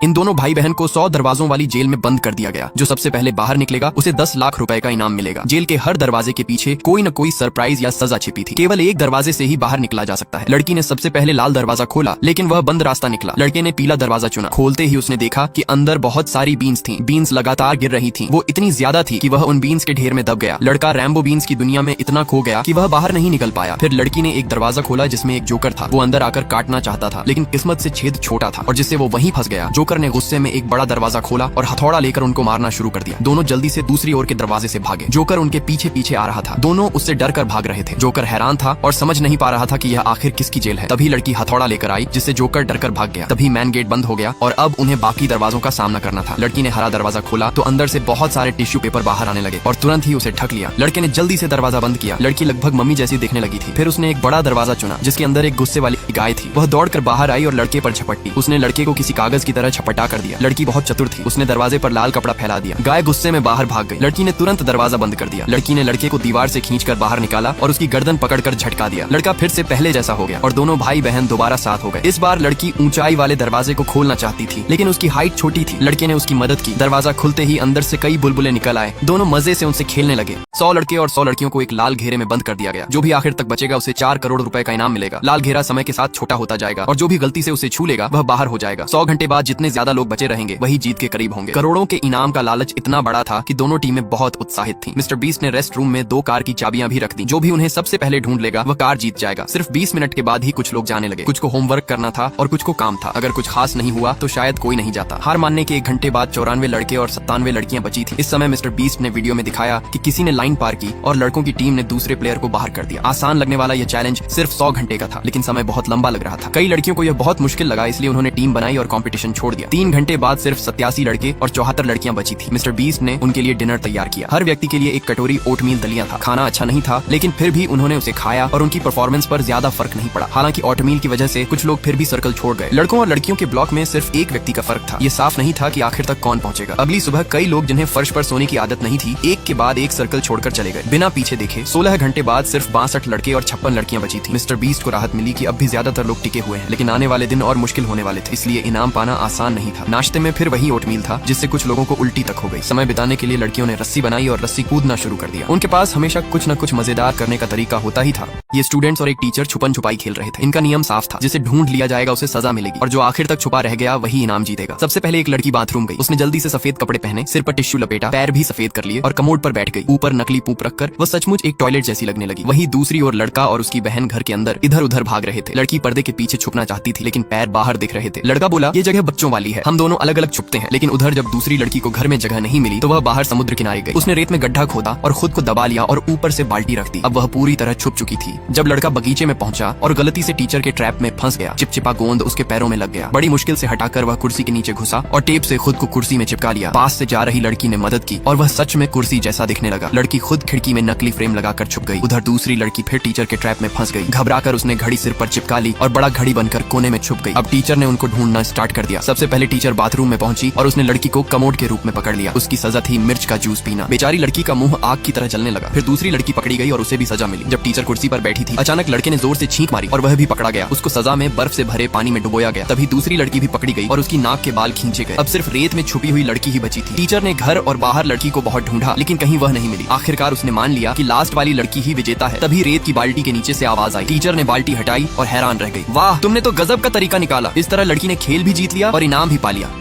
इन दोनों भाई बहन को 100 दरवाजों वाली जेल में बंद कर दिया गया। जो सबसे पहले बाहर निकलेगा उसे 10 लाख रुपए का इनाम मिलेगा। जेल के हर दरवाजे के पीछे कोई न कोई सरप्राइज या सजा छिपी थी। केवल एक दरवाजे से ही बाहर निकला जा सकता है। लड़की ने सबसे पहले लाल दरवाजा खोला, लेकिन वह बंद रास्ता निकला। लड़के ने पीला दरवाजा चुना। खोलते ही उसने देखा कि अंदर बहुत सारी बीन्स थी। बीन्स लगातार गिर रही थी। वो इतनी ज्यादा थी कि वह उन बीन्स के ढेर में दब गया। लड़का रैम्बो बीन्स की दुनिया में इतना खो गया कि वह बाहर नहीं निकल पाया। फिर लड़की ने एक दरवाजा खोला जिसमें एक जोकर था। वो अंदर आकर काटना चाहता था, लेकिन किस्मत से छेद छोटा था और जिससे वो वहीं फंस गया। जोकर ने गुस्से में एक बड़ा दरवाजा खोला और हथौड़ा लेकर उनको मारना शुरू कर दिया। दोनों जल्दी से दूसरी ओर के दरवाजे से भागे। जोकर उनके पीछे पीछे आ रहा था। दोनों उससे डर कर भाग रहे थे। जोकर हैरान था और समझ नहीं पा रहा था कि यह आखिर किसकी जेल है। तभी लड़की हथौड़ा लेकर आई, जिससे जोकर डर कर भाग गया। तभी मैन गेट बंद हो गया और अब उन्हें बाकी दरवाजों का सामना करना था। लड़की ने हरा दरवाजा खोला तो अंदर से बहुत सारे टिश्यू पेपर बाहर आने लगे और तुरंत ही उसे ढक लिया। लड़के ने जल्दी से दरवाजा बंद किया। लड़की लगभग मम्मी जैसी दिखने लगी थी। फिर उसने एक बड़ा दरवाजा चुना जिसके अंदर एक गुस्से वाली गाय थी। वह दौड़कर बाहर आई और लड़के पर झपटी। उसने लड़के को किसी कागज की तरह झपटा कर दिया। लड़की बहुत चतुर थी। उसने दरवाजे पर लाल कपड़ा फैला दिया। गाय गुस्से में बाहर भाग गई। लड़की ने तुरंत दरवाजा बंद कर दिया। लड़की ने लड़के को दीवार से खींचकर बाहर निकाला और उसकी गर्दन पकड़कर झटका दिया। लड़का फिर से पहले जैसा हो गया और दोनों भाई बहन दोबारा साथ हो गए। इस बार लड़की ऊंचाई वाले दरवाजे को खोलना चाहती थी, लेकिन उसकी हाइट छोटी थी। लड़के ने उसकी मदद की। दरवाजा खुलते ही अंदर से कई बुलबुले निकल आए। दोनों मजे से उनसे खेलने लगे। 100 लड़के और 100 लड़कियों को एक लाल घेरे में बंद कर दिया गया। जो भी आखिर तक बचेगा उसे 4 करोड़ रुपए का इनाम मिलेगा। लाल घेरा समय के साथ छोटा होता जाएगा और जो भी गलती से उसे छू लेगा वह बाहर हो जाएगा। 100 घंटे बाद जितने ज्यादा लोग बचे रहेंगे वही जीत के करीब होंगे। करोड़ों के इनाम का लालच इतना बड़ा था कि दोनों टीमें बहुत उत्साहित थी। मिस्टर बीस्ट ने रेस्ट रूम में 2 कार की चाबियां भी रख दी। जो भी उन्हें सबसे पहले ढूंढ लेगा वह कार जीत जाएगा। सिर्फ 20 मिनट के बाद ही कुछ लोग जाने लगे। कुछ को होमवर्क करना था और कुछ को काम था। अगर कुछ खास नहीं हुआ तो शायद कोई नहीं जाता। हार मानने के 1 घंटे बाद 94 लड़के और 97 लड़कियां बची थी। इस समय मिस्टर बीस्ट ने वीडियो में दिखाया कि किसी ने लाइन पार की और लड़कों की टीम ने दूसरे प्लेयर को बाहर कर दिया। आसान लगने वाला यह चैलेंज सिर्फ 100 घंटे का था, लेकिन समय बहुत लंबा लग रहा था। कई लड़कियों को यह बहुत मुश्किल लगा, इसलिए उन्होंने टीम बनाई और कंपटीशन छोड़ दिया। 3 घंटे बाद सिर्फ 87 लड़के और 74 लड़कियां बची थी। मिस्टर बीस्ट ने उनके लिए डिनर तैयार किया। हर व्यक्ति के लिए एक कटोरी ओटमील दलिया था। खाना अच्छा नहीं था, लेकिन फिर भी उन्होंने उसे खाया और उनकी परफॉर्मेंस पर ज्यादा फर्क नहीं पड़ा। हालांकि ओटमील की वजह से कुछ लोग फिर भी सर्कल छोड़ गए। लड़कों और लड़कियों के ब्लॉक में सिर्फ एक व्यक्ति का फर्क था। ये साफ नहीं था कि आखिर तक कौन पहुंचेगा। अगली सुबह कई लोग जिन्हें फर्श पर सोने की आदत नहीं थी, एक के बाद एक सर्कल छोड़कर चले गए बिना पीछे देखे। 16 घंटे बाद सिर्फ 62 लड़के और 56 लड़कियां बची थी। मिस्टर बीस्ट को राहत मिली कि अब भी ज्यादातर लोग टिके हुए हैं, लेकिन आने वाले दिन और मुश्किल होने वाले थे, इसलिए इनाम पाना आसान नहीं था। नाश्ते में फिर वही ओटमील था, जिससे कुछ लोगों को उल्टी तक हो गई। समय बिताने के लिए लड़कियों ने रस्सी बनाई और रस्सी कूदना शुरू कर दिया। उनके पास हमेशा कुछ न कुछ मजेदार करने का तरीका होता ही था। ये स्टूडेंट्स और एक टीचर छुपन छुपाई खेल रहे थे। इनका नियम साफ था, जिसे ढूंढ लिया जाएगा उसे सजा मिलेगी और जो आखिर तक छुपा रह गया वही इनाम जीतेगा। सबसे पहले एक लड़की बाथरूम गई। उसने जल्दी से सफेद कपड़े पहने, सिर पर टिश्यू लपेटा, पैर भी सफेद कर लिए और कमोड पर बैठ गई। ऊपर नकली पूप रखकर वह सचमुच एक टॉयलेट जैसी लगने लगी। वही दूसरी ओर लड़का और उसकी बहन घर के अंदर इधर उधर भाग रहे थे। लड़की पर्दे के पीछे छुपना चाहती थी, लेकिन पैर बाहर दिख रहे थे। लड़का बोला, ये जगह बच्चों वाली है, हम दोनों अलग अलग छुपते हैं। लेकिन उधर जब दूसरी लड़की को घर में जगह नहीं मिली तो वह बाहर समुद्र किनारे गई। उसने रेत में गड्ढा खोदा और खुद को दबा लिया और ऊपर से बाल्टी रख दी। अब वह पूरी तरह छुप चुकी थी। जब लड़का बगीचे में पहुंचा और गलती से टीचर के ट्रैप में फंस गया, चिपचिपा गोंद उसके पैरों में लग गया। बड़ी मुश्किल से हटाकर वह कुर्सी के नीचे घुसा और टेप से खुद को कुर्सी में चिपका लिया। पास से जा रही लड़की ने मदद की और वह सच में कुर्सी जैसा दिखने लगा। लड़की खुद खिड़की में नकली फ्रेम लगाकर छुप गई। उधर दूसरी लड़की फिर टीचर के ट्रैप में फंस गई। घबराकर उसने घड़ी सिर पर चिपका ली और बड़ा घड़ी बनकर कोने में छुप गई। अब टीचर ने उनको ढूंढना स्टार्ट कर दिया। सबसे पहले टीचर बाथरूम में पहुंची और उसने लड़की को कमोड के रूप में पकड़ लिया। उसकी सजा थी मिर्च का जूस पीना। बेचारी लड़की का मुंह आग की तरह जलने लगा। फिर दूसरी लड़की पकड़ी गई और उसे भी सजा मिली। जब टीचर कुर्सी पर बैठी थी, अचानक लड़के ने जोर से छींक मारी और वह भी पकड़ा गया। उसको सजा में बर्फ से भरे पानी में डुबोया गया। तभी दूसरी लड़की भी पकड़ी गई और उसकी नाक के बाल खींचे गए। अब सिर्फ रेत में छुपी हुई लड़की ही बची थी। टीचर ने घर और बाहर लड़की को बहुत ढूंढा, लेकिन कहीं वह नहीं मिली। आखिरकार उसने मान लिया कि लास्ट वाली लड़की ही विजेता है। तभी रेत की बाल्टी के नीचे से आवाज आई। टीचर ने बाल्टी हटाई और हैरान रह गई। वाह, तुमने तो गजब का तरीका निकाला। इस तरह लड़की ने खेल भी जीत लिया और इनाम भी पा लिया।